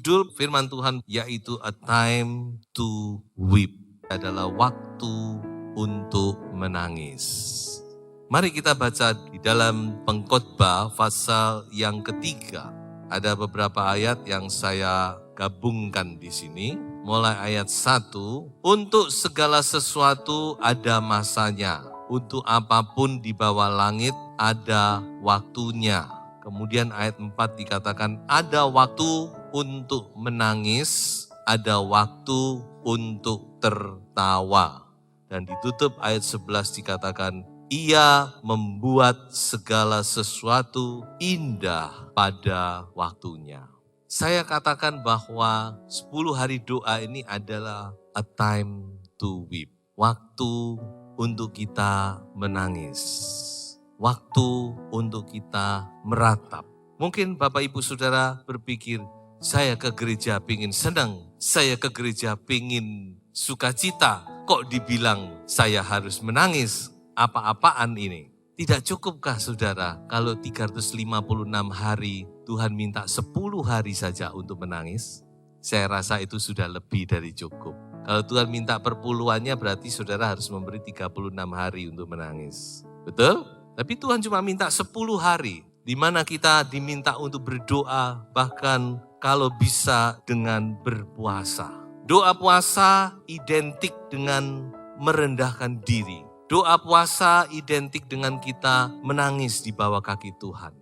Judul firman Tuhan yaitu A Time to Weep, adalah waktu untuk menangis. Mari kita baca di dalam Pengkhotbah pasal yang ketiga. Ada beberapa ayat yang saya gabungkan di sini. Mulai ayat 1, untuk segala sesuatu ada masanya. Untuk apapun di bawah langit ada waktunya. Kemudian ayat 4 dikatakan ada waktu untuk menangis, ada waktu untuk tertawa. Dan ditutup ayat 11 dikatakan, Ia membuat segala sesuatu indah pada waktunya. Saya katakan bahwa 10 hari doa ini adalah a time to weep. Waktu untuk kita menangis. Waktu untuk kita meratap. Mungkin Bapak Ibu Saudara berpikir, saya ke gereja pingin senang, saya ke gereja pingin sukacita, kok dibilang saya harus menangis? Apa-apaan ini? Tidak cukupkah saudara kalau 356 hari Tuhan minta 10 hari saja untuk menangis? Saya rasa itu sudah lebih dari cukup. Kalau Tuhan minta perpuluhannya berarti saudara harus memberi 36 hari untuk menangis. Betul? Tapi Tuhan cuma minta 10 hari, di mana kita diminta untuk berdoa, bahkan kalau bisa dengan berpuasa. Doa puasa identik dengan merendahkan diri. Doa puasa identik dengan kita menangis di bawah kaki Tuhan.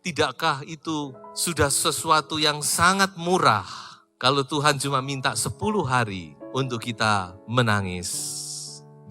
Tidakkah itu sudah sesuatu yang sangat murah kalau Tuhan cuma minta 10 hari untuk kita menangis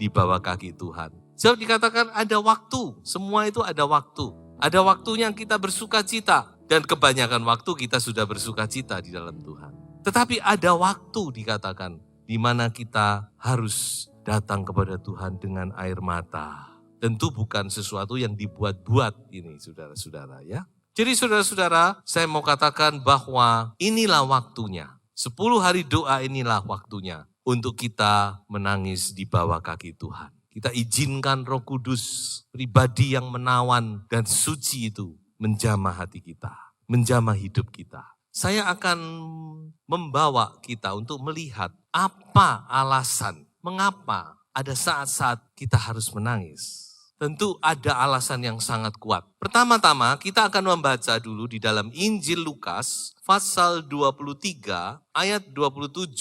di bawah kaki Tuhan? Jawab dikatakan ada waktu, semua itu ada waktu. Ada waktunya kita bersuka cita, dan kebanyakan waktu kita sudah bersuka cita di dalam Tuhan. Tetapi ada waktu dikatakan, di mana kita harus datang kepada Tuhan dengan air mata. Tentu bukan sesuatu yang dibuat-buat ini saudara-saudara ya. Jadi saudara-saudara, saya mau katakan bahwa inilah waktunya. 10 hari doa inilah waktunya untuk kita menangis di bawah kaki Tuhan. Kita izinkan Roh Kudus, pribadi yang menawan dan suci itu menjamah hati kita, menjamah hidup kita. Saya akan membawa kita untuk melihat apa alasan, mengapa ada saat-saat kita harus menangis. Tentu ada alasan yang sangat kuat. Pertama-tama kita akan membaca dulu di dalam Injil Lukas pasal 23 ayat 27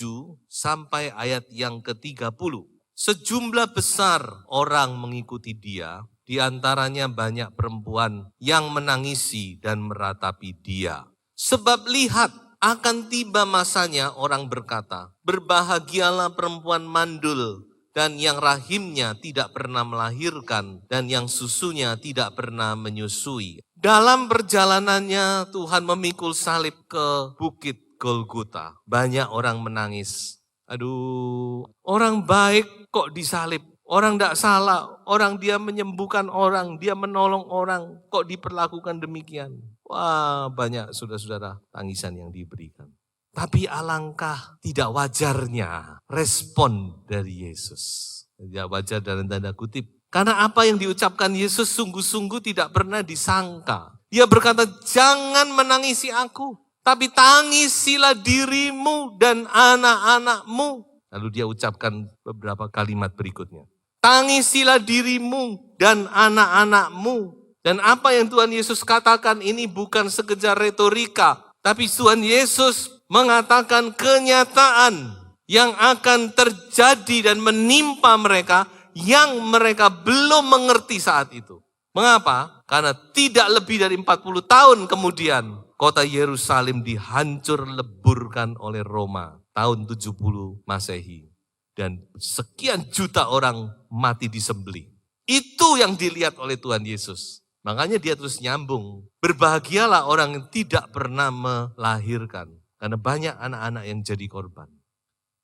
sampai ayat yang ke-30. Sejumlah besar orang mengikuti dia, di antaranya banyak perempuan yang menangisi dan meratapi dia. Sebab lihat, akan tiba masanya orang berkata, berbahagialah perempuan mandul dan yang rahimnya tidak pernah melahirkan dan yang susunya tidak pernah menyusui. Dalam perjalanannya Tuhan memikul salib ke bukit Golgota. Banyak orang menangis. Aduh, orang baik kok disalib. Orang tidak salah, orang dia menyembuhkan orang, dia menolong orang, kok diperlakukan demikian. Wah, banyak saudara-saudara tangisan yang diberikan. Tapi alangkah tidak wajarnya respon dari Yesus. Tidak wajar dalam tanda kutip. Karena apa yang diucapkan Yesus sungguh-sungguh tidak pernah disangka. Dia berkata, jangan menangisi aku, tapi tangisilah dirimu dan anak-anakmu. Lalu dia ucapkan beberapa kalimat berikutnya. Tangisilah dirimu dan anak-anakmu. Dan apa yang Tuhan Yesus katakan ini bukan sekedar retorika. Tapi Tuhan Yesus mengatakan kenyataan yang akan terjadi dan menimpa mereka yang mereka belum mengerti saat itu. Mengapa? Karena tidak lebih dari 40 tahun kemudian kota Yerusalem dihancur leburkan oleh Roma tahun 70 Masehi. Dan sekian juta orang mati disembelih. Itu yang dilihat oleh Tuhan Yesus. Makanya dia terus nyambung. Berbahagialah orang yang tidak pernah melahirkan. Karena banyak anak-anak yang jadi korban.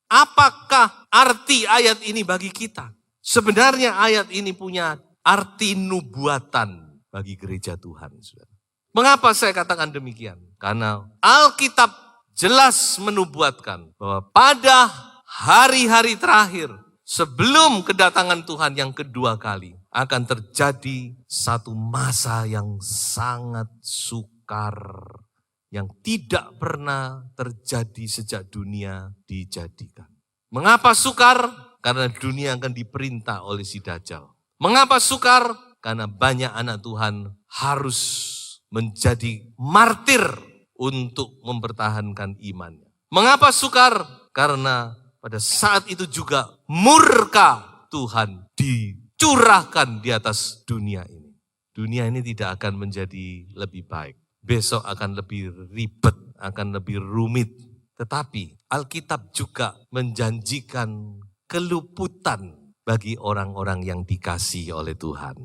Apakah arti ayat ini bagi kita? Sebenarnya ayat ini punya arti nubuatan bagi gereja Tuhan. Mengapa saya katakan demikian? Karena Alkitab jelas menubuatkan bahwa pada hari-hari terakhir sebelum kedatangan Tuhan yang kedua kali akan terjadi satu masa yang sangat sukar yang tidak pernah terjadi sejak dunia dijadikan. Mengapa sukar? Karena dunia akan diperintah oleh si Dajjal. Mengapa sukar? Karena banyak anak Tuhan harus menjadi martir untuk mempertahankan imannya. Mengapa sukar? Karena pada saat itu juga murka Tuhan dicurahkan di atas dunia ini. Dunia ini tidak akan menjadi lebih baik. Besok akan lebih ribet, akan lebih rumit. Tetapi Alkitab juga menjanjikan keluputan bagi orang-orang yang dikasihi oleh Tuhan.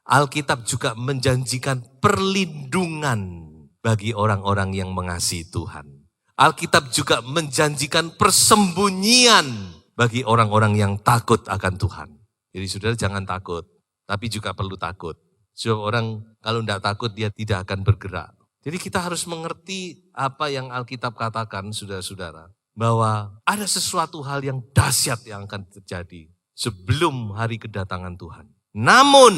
Alkitab juga menjanjikan perlindungan bagi orang-orang yang mengasihi Tuhan. Alkitab juga menjanjikan persembunyian bagi orang-orang yang takut akan Tuhan. Jadi saudara jangan takut, tapi juga perlu takut. Sebab orang kalau tidak takut dia tidak akan bergerak. Jadi kita harus mengerti apa yang Alkitab katakan saudara-saudara. Bahwa ada sesuatu hal yang dahsyat yang akan terjadi sebelum hari kedatangan Tuhan. Namun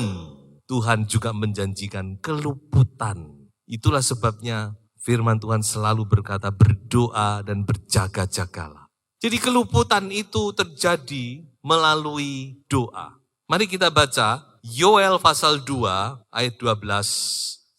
Tuhan juga menjanjikan keluputan. Itulah sebabnya firman Tuhan selalu berkata berdoa dan berjaga-jagalah. Jadi keluputan itu terjadi melalui doa. Mari kita baca Yoel pasal 2 ayat 12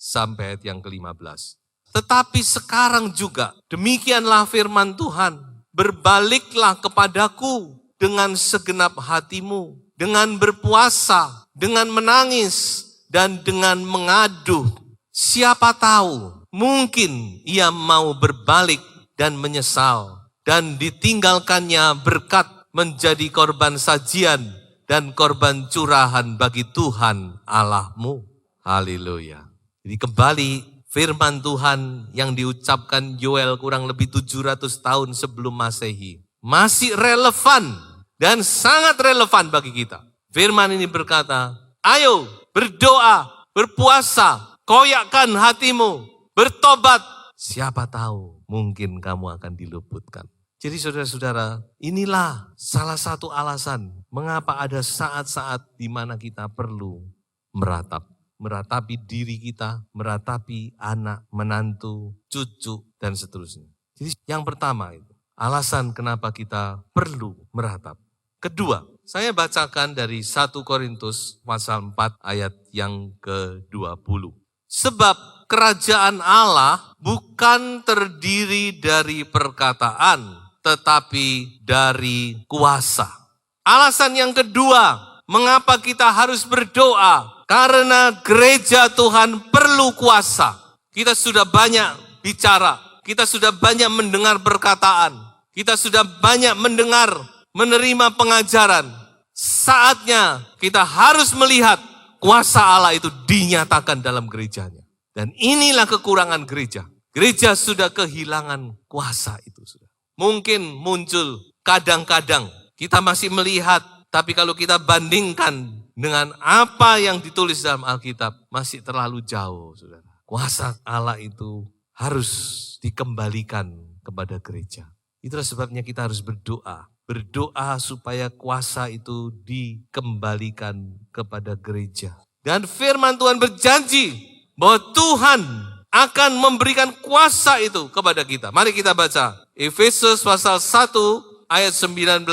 sampai ayat yang ke-15. Tetapi sekarang juga demikianlah firman Tuhan. Berbaliklah kepadaku dengan segenap hatimu. Dengan berpuasa, dengan menangis, dan dengan mengaduh. Siapa tahu mungkin ia mau berbalik dan menyesal. Dan ditinggalkannya berkat menjadi korban sajian dan korban curahan bagi Tuhan Allahmu. Haleluya. Jadi kembali firman Tuhan yang diucapkan Yoel kurang lebih 700 tahun sebelum Masehi. Masih relevan dan sangat relevan bagi kita. Firman ini berkata, ayo berdoa, berpuasa, koyakkan hatimu, bertobat. Siapa tahu mungkin kamu akan diluputkan. Jadi saudara-saudara, inilah salah satu alasan mengapa ada saat-saat di mana kita perlu meratap. Meratapi diri kita, meratapi anak, menantu, cucu, dan seterusnya. Jadi yang pertama itu, alasan kenapa kita perlu meratap. Kedua, saya bacakan dari 1 Korintus pasal 4 ayat yang ke-20. Sebab kerajaan Allah bukan terdiri dari perkataan, tetapi dari kuasa. Alasan yang kedua, mengapa kita harus berdoa? Karena gereja Tuhan perlu kuasa. Kita sudah banyak bicara, kita sudah banyak mendengar perkataan, kita sudah banyak mendengar, menerima pengajaran. Saatnya kita harus melihat kuasa Allah itu dinyatakan dalam gerejanya. Dan inilah kekurangan gereja. Gereja sudah kehilangan kuasa itu. Mungkin muncul kadang-kadang kita masih melihat, tapi kalau kita bandingkan dengan apa yang ditulis dalam Alkitab, masih terlalu jauh, saudara. Kuasa Allah itu harus dikembalikan kepada gereja. Itulah sebabnya kita harus berdoa. Berdoa supaya kuasa itu dikembalikan kepada gereja. Dan firman Tuhan berjanji bahwa Tuhan akan memberikan kuasa itu kepada kita. Mari kita baca Efesus pasal 1 ayat 19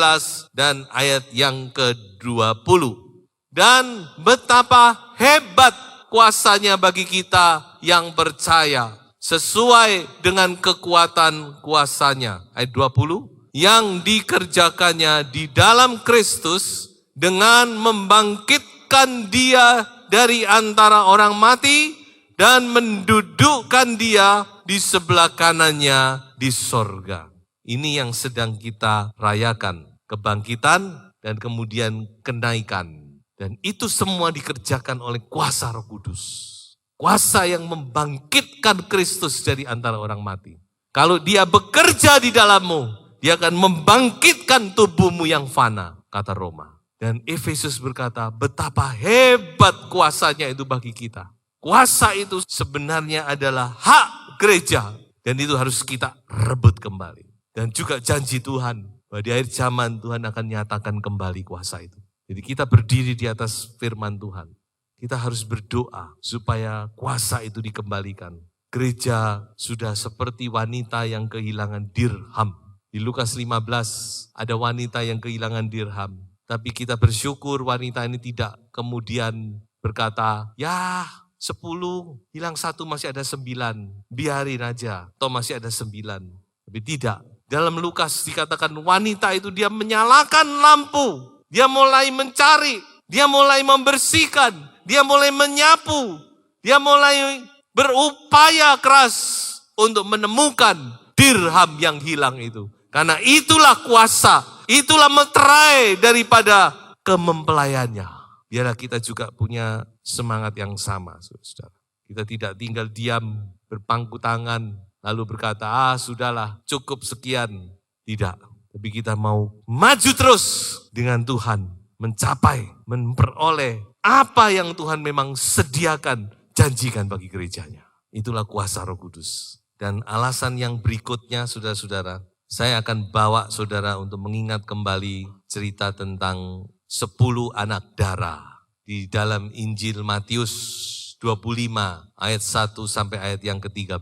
dan ayat yang ke-20. Dan betapa hebat kuasanya bagi kita yang percaya. Sesuai dengan kekuatan kuasanya. Ayat 20. Yang dikerjakannya di dalam Kristus dengan membangkitkan dia dari antara orang mati dan mendudukkan dia di sebelah kanannya di sorga. Ini yang sedang kita rayakan. Kebangkitan dan kemudian kenaikan. Dan itu semua dikerjakan oleh kuasa Roh Kudus. Kuasa yang membangkitkan Kristus dari antara orang mati. Kalau dia bekerja di dalammu, dia akan membangkitkan tubuhmu yang fana, kata Roma. Dan Efesus berkata, betapa hebat kuasanya itu bagi kita. Kuasa itu sebenarnya adalah hak gereja. Dan itu harus kita rebut kembali. Dan juga janji Tuhan, bahwa di akhir zaman Tuhan akan nyatakan kembali kuasa itu. Jadi kita berdiri di atas firman Tuhan. Kita harus berdoa supaya kuasa itu dikembalikan. gereja sudah seperti wanita yang kehilangan dirham. Di Lukas 15 ada wanita yang kehilangan dirham. Tapi kita bersyukur wanita ini tidak kemudian berkata, ya 10, hilang 1 masih ada 9, biarin aja, toh masih ada 9. Tapi tidak, dalam Lukas dikatakan wanita itu dia menyalakan lampu, dia mulai mencari, dia mulai membersihkan, dia mulai menyapu, dia mulai berupaya keras untuk menemukan dirham yang hilang itu. Karena itulah kuasa, itulah meterai daripada kemempelaiannya. Biarlah kita juga punya semangat yang sama, saudara. Kita tidak tinggal diam, berpangku tangan, lalu berkata, sudahlah, cukup sekian. Tidak, tapi kita mau maju terus dengan Tuhan, mencapai, memperoleh apa yang Tuhan memang sediakan, janjikan bagi gerejanya. Itulah kuasa Roh Kudus. Dan alasan yang berikutnya, saudara-saudara, saya akan bawa saudara untuk mengingat kembali cerita tentang 10 anak darah di dalam Injil Matius 25 ayat 1 sampai ayat yang ke-13.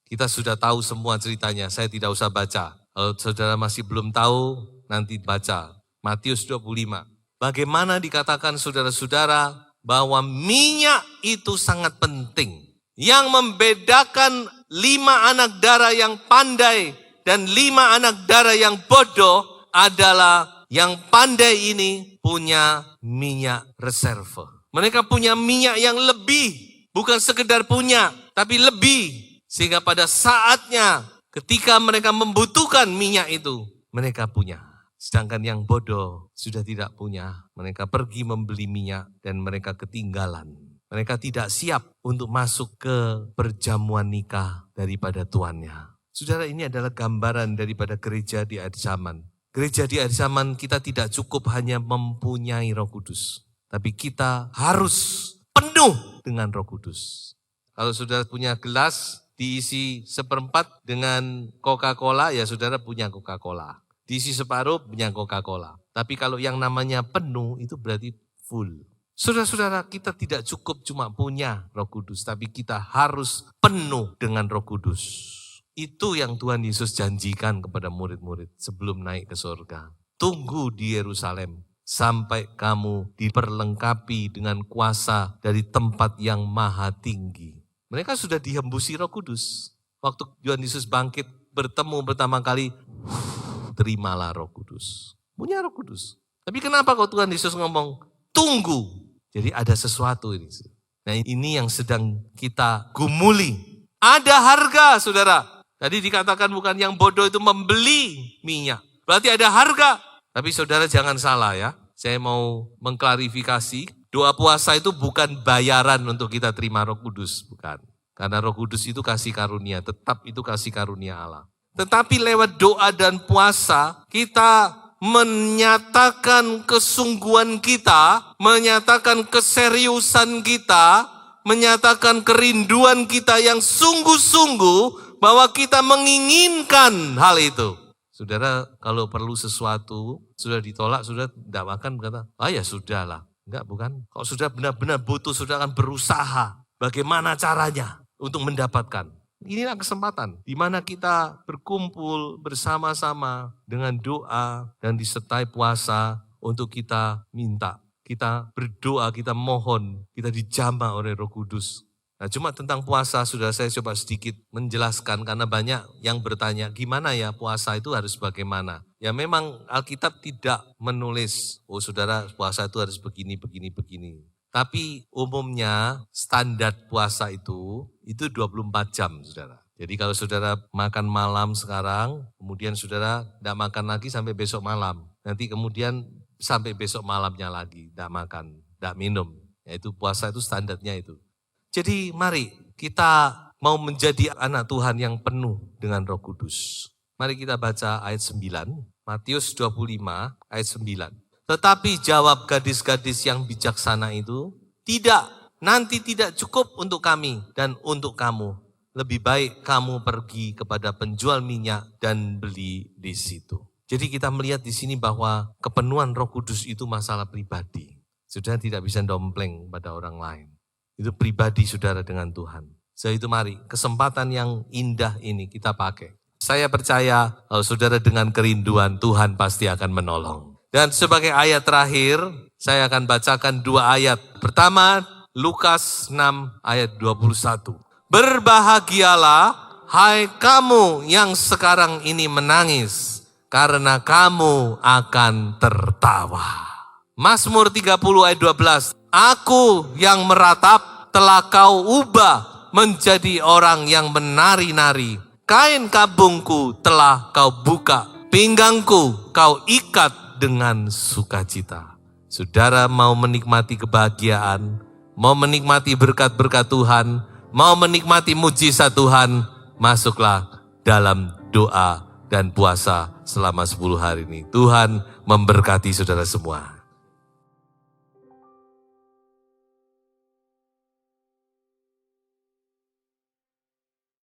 Kita sudah tahu semua ceritanya, saya tidak usah baca. Kalau saudara masih belum tahu, nanti baca. Matius 25. Bagaimana dikatakan saudara-saudara bahwa minyak itu sangat penting. Yang membedakan 5 anak darah yang pandai dan 5 anak darah yang bodoh adalah yang pandai ini punya minyak reserve. Mereka punya minyak yang lebih, bukan sekedar punya, tapi lebih. Sehingga pada saatnya ketika mereka membutuhkan minyak itu, mereka punya. Sedangkan yang bodoh sudah tidak punya. Mereka pergi membeli minyak dan mereka ketinggalan. Mereka tidak siap untuk masuk ke perjamuan nikah daripada tuannya. Saudara, ini adalah gambaran daripada gereja di akhir zaman. Gereja di akhir zaman kita tidak cukup hanya mempunyai Roh Kudus. Tapi kita harus penuh dengan Roh Kudus. Kalau saudara punya gelas diisi 1/4 dengan Coca-Cola, ya saudara punya Coca-Cola. Diisi separuh punya Coca-Cola. Tapi kalau yang namanya penuh itu berarti full. Saudara-saudara, kita tidak cukup cuma punya Roh Kudus, tapi kita harus penuh dengan Roh Kudus. Itu yang Tuhan Yesus janjikan kepada murid-murid sebelum naik ke surga. Tunggu di Yerusalem sampai kamu diperlengkapi dengan kuasa dari tempat yang maha tinggi. Mereka sudah dihembusi Roh Kudus. Waktu Tuhan Yesus bangkit bertemu pertama kali, terimalah Roh Kudus. Punya Roh Kudus. Tapi kenapa kok Tuhan Yesus ngomong, tunggu. Jadi ada sesuatu ini. Nah, ini yang sedang kita gumuli. Ada harga, saudara. Tadi dikatakan bukan yang bodoh itu membeli minyak. Berarti ada harga. Tapi saudara jangan salah ya. Saya mau mengklarifikasi. Doa puasa itu bukan bayaran untuk kita terima Roh Kudus. Bukan. Karena Roh Kudus itu kasih karunia. Tetap itu kasih karunia Allah. Tetapi lewat doa dan puasa kita menyatakan kesungguhan kita, menyatakan keseriusan kita, menyatakan kerinduan kita yang sungguh-sungguh bahwa kita menginginkan hal itu. Saudara, kalau perlu sesuatu, sudah ditolak, sudah tidak makan, berkata, ya sudahlah. Enggak, bukan. Kalau sudah benar-benar butuh, sudah akan berusaha. Bagaimana caranya untuk mendapatkan. Inilah kesempatan di mana kita berkumpul bersama-sama dengan doa dan disertai puasa untuk kita minta. Kita berdoa, kita mohon, kita dijamah oleh Roh Kudus. Nah, cuma tentang puasa sudah saya coba sedikit menjelaskan karena banyak yang bertanya gimana ya puasa itu harus bagaimana. Ya memang Alkitab tidak menulis, saudara puasa itu harus begini. Tapi umumnya standar puasa itu 24 jam, saudara. Jadi kalau saudara makan malam sekarang, kemudian saudara tidak makan lagi sampai besok malam. Nanti kemudian sampai besok malamnya lagi, tidak makan, tidak minum. Yaitu puasa itu standarnya itu. Jadi mari kita mau menjadi anak Tuhan yang penuh dengan Roh Kudus. Mari kita baca ayat 9, Matius 25 ayat 9. Tetapi jawab gadis-gadis yang bijaksana itu, tidak, nanti tidak cukup untuk kami dan untuk kamu. Lebih baik kamu pergi kepada penjual minyak dan beli di situ. Jadi kita melihat di sini bahwa kepenuhan Roh Kudus itu masalah pribadi. Saudara tidak bisa dompleng pada orang lain. Itu pribadi saudara dengan Tuhan. Jadi itu mari, kesempatan yang indah ini kita pakai. Saya percaya kalau saudara dengan kerinduan, Tuhan pasti akan menolong. Dan sebagai ayat terakhir, saya akan bacakan 2 ayat. Pertama, Lukas 6 ayat 21. Berbahagialah, hai kamu yang sekarang ini menangis, karena kamu akan tertawa. Mazmur 30 ayat 12. Aku yang meratap telah kau ubah menjadi orang yang menari-nari. Kain kabungku telah kau buka, pinggangku kau ikat dengan sukacita. Saudara mau menikmati kebahagiaan, mau menikmati berkat-berkat Tuhan, mau menikmati mujizat Tuhan, masuklah dalam doa dan puasa selama 10 hari ini. Tuhan memberkati saudara semua.